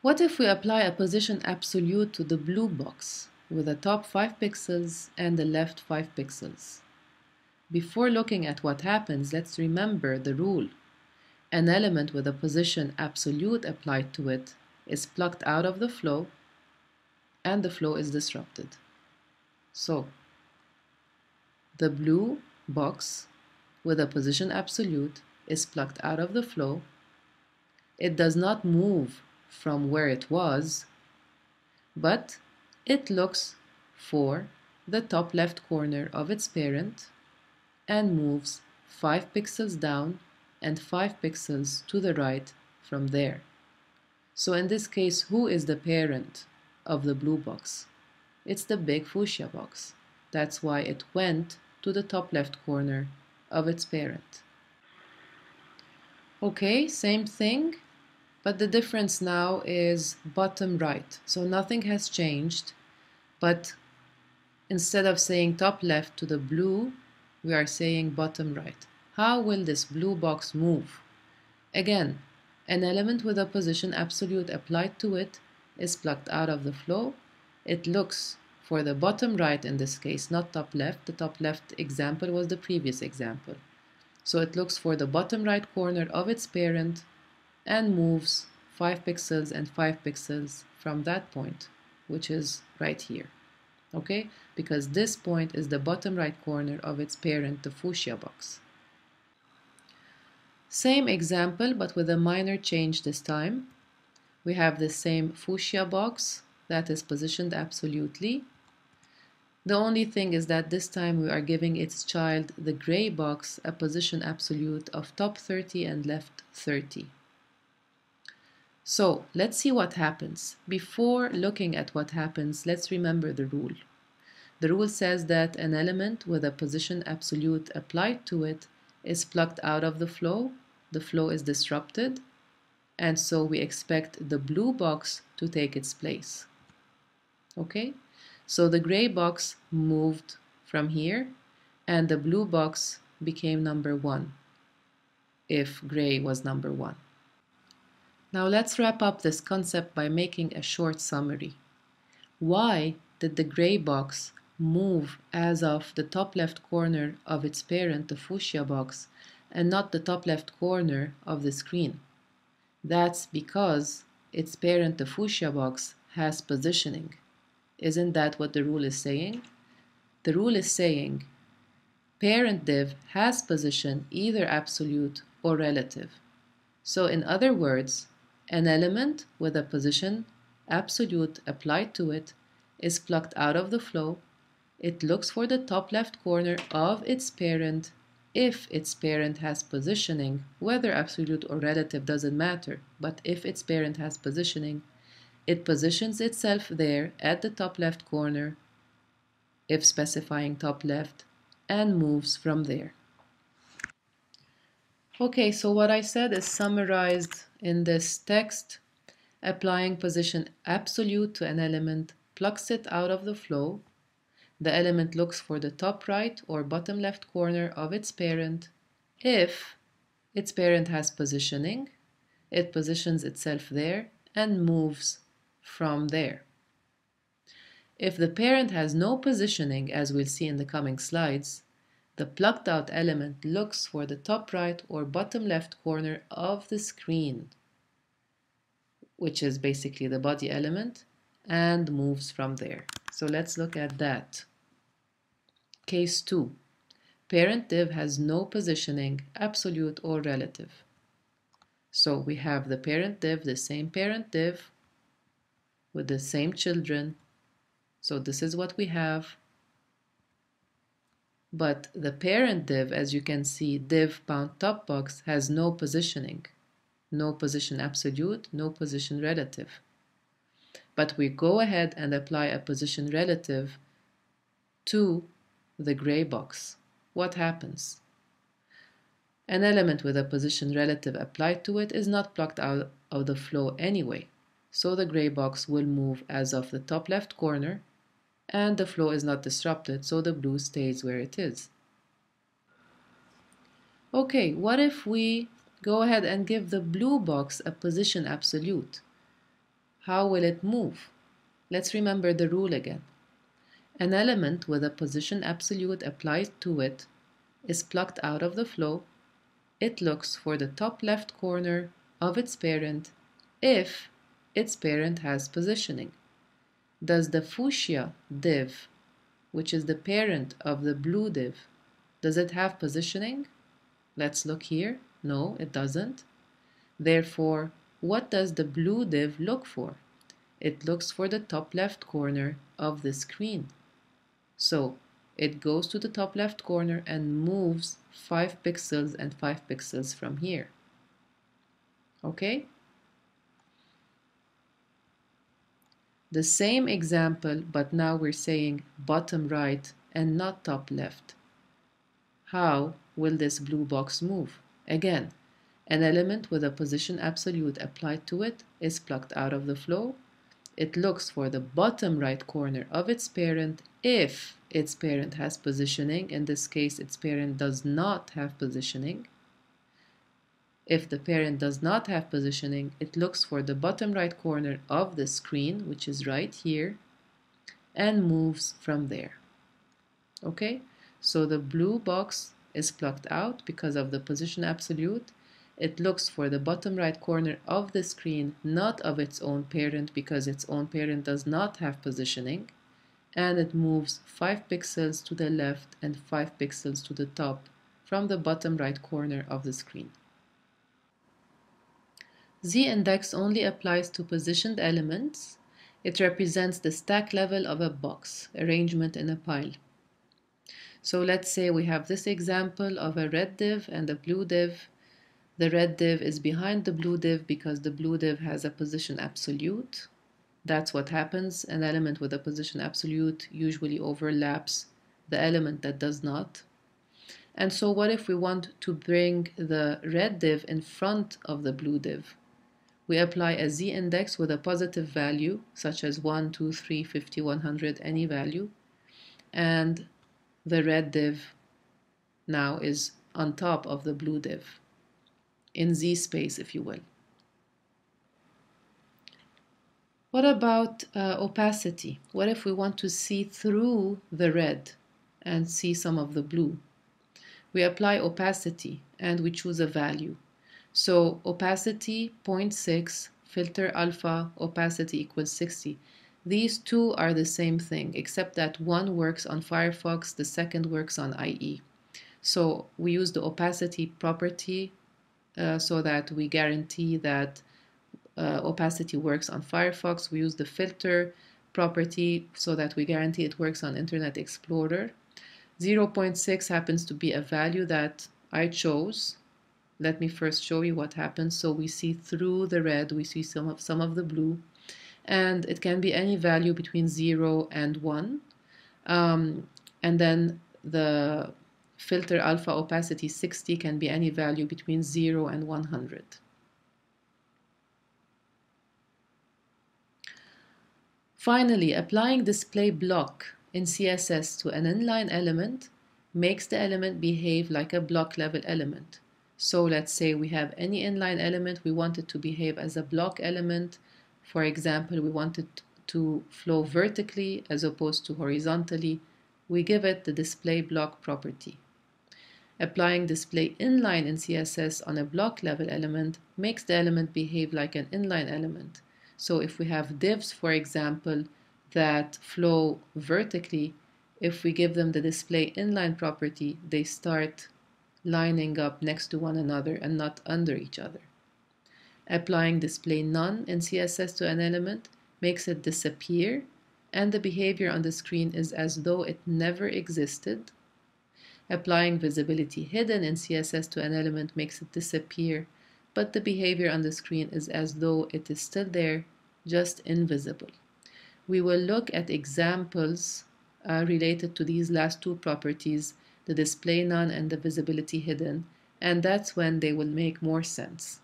What if we apply a position absolute to the blue box with the top 5 pixels and the left 5 pixels? Before looking at what happens, let's remember the rule. An element with a position absolute applied to it is plucked out of the flow and the flow is disrupted. So, the blue box with a position absolute is plucked out of the flow. It does not move from where it was, but it looks for the top left corner of its parent and moves 5 pixels down and 5 pixels to the right from there. So in this case, who is the parent of the blue box? It's the big fuchsia box. That's why it went to the top left corner of its parent. Okay, same thing, but the difference now is bottom right. So nothing has changed, but instead of saying top left to the blue, we are saying bottom right. How will this blue box move? Again, an element with a position absolute applied to it is plucked out of the flow. It looks for the bottom right in this case, not top left. The top left example was the previous example. So it looks for the bottom right corner of its parent and moves 5 pixels and 5 pixels from that point, which is right here. Okay? Because this point is the bottom right corner of its parent, the fuchsia box. Same example, but with a minor change this time. We have the same fuchsia box that is positioned absolutely. The only thing is that this time we are giving its child, the gray box, a position absolute of top 30 and left 30. So let's see what happens. Before looking at what happens, let's remember the rule. The rule says that an element with a position absolute applied to it is plucked out of the flow is disrupted, and so we expect the blue box to take its place. Okay? So the gray box moved from here, and the blue box became number 1, if gray was number 1. Now let's wrap up this concept by making a short summary. Why did the gray box move as of the top left corner of its parent, the fuchsia box, and not the top left corner of the screen? That's because its parent, the fuchsia box, has positioning. Isn't that what the rule is saying? The rule is saying parent div has position, either absolute or relative. So in other words, an element with a position absolute applied to it is plucked out of the flow. It looks for the top left corner of its parent if its parent has positioning, whether absolute or relative doesn't matter, but if its parent has positioning, it positions itself there at the top left corner, if specifying top left, and moves from there. Okay, so what I said is summarized in this text. Applying position absolute to an element plucks it out of the flow. The element looks for the top right or bottom left corner of its parent. If its parent has positioning, it positions itself there and moves from there. If the parent has no positioning, as we'll see in the coming slides, the plucked out element looks for the top right or bottom left corner of the screen, which is basically the body element, and moves from there. So let's look at that. Case 2. Parent div has no positioning, absolute or relative. So we have the parent div, the same parent div, with the same children. So this is what we have. But the parent div, as you can see, div bound top box, has no positioning. No position absolute, no position relative. But we go ahead and apply a position relative to the gray box. What happens? An element with a position relative applied to it is not plucked out of the flow anyway. So the gray box will move as of the top left corner, and the flow is not disrupted, so the blue stays where it is. Okay, what if we go ahead and give the blue box a position absolute? how will it move? Let's remember the rule again. An element with a position absolute applied to it is plucked out of the flow. It looks for the top left corner of its parent if its parent has positioning. Does the fuchsia div, which is the parent of the blue div, does it have positioning? Let's look here. No, it doesn't. Therefore, what does the blue div look for? It looks for the top left corner of the screen. So it goes to the top left corner and moves 5 pixels and 5 pixels from here. Okay? The same example, but now we're saying bottom right and not top left. How will this blue box move? Again, an element with a position absolute applied to it is plucked out of the flow. It looks for the bottom right corner of its parent if its parent has positioning. In this case, its parent does not have positioning. If the parent does not have positioning, it looks for the bottom right corner of the screen, which is right here, and moves from there. Okay, so the blue box is plucked out because of the position absolute. It looks for the bottom right corner of the screen, not of its own parent, because its own parent does not have positioning, and it moves 5 pixels to the left and 5 pixels to the top from the bottom right corner of the screen. Z-index only applies to positioned elements. It represents the stack level of a box, arrangement in a pile. So let's say we have this example of a red div and a blue div. The red div is behind the blue div because the blue div has a position absolute. That's what happens. An element with a position absolute usually overlaps the element that does not. And so what if we want to bring the red div in front of the blue div? We apply a z-index with a positive value, such as 1, 2, 3, 50, 100, any value. And the red div now is on top of the blue div, in Z space, if you will. What about opacity? What if we want to see through the red and see some of the blue? We apply opacity and we choose a value. So opacity 0.6, filter alpha opacity equals 60. These two are the same thing, except that one works on Firefox, the second works on IE. So we use the opacity property so that we guarantee that opacity works on Firefox. We use the filter property so that we guarantee it works on Internet Explorer. 0.6 happens to be a value that I chose. Let me first show you what happens. So we see through the red, we see some of the blue, and it can be any value between 0 and 1. And then the filter alpha opacity 60 can be any value between 0 and 100. Finally, applying display block in CSS to an inline element makes the element behave like a block level element. So let's say we have any inline element, we want it to behave as a block element. For example, we want it to flow vertically as opposed to horizontally. We give it the display block property. Applying display inline in CSS on a block level element makes the element behave like an inline element. So if we have divs, for example, that flow vertically, if we give them the display inline property, they start lining up next to one another and not under each other. Applying display none in CSS to an element makes it disappear, and the behavior on the screen is as though it never existed. Applying visibility hidden in CSS to an element makes it disappear, but the behavior on the screen is as though it is still there, just invisible. We will look at examples related to these last two properties, the display none and the visibility hidden, and that's when they will make more sense.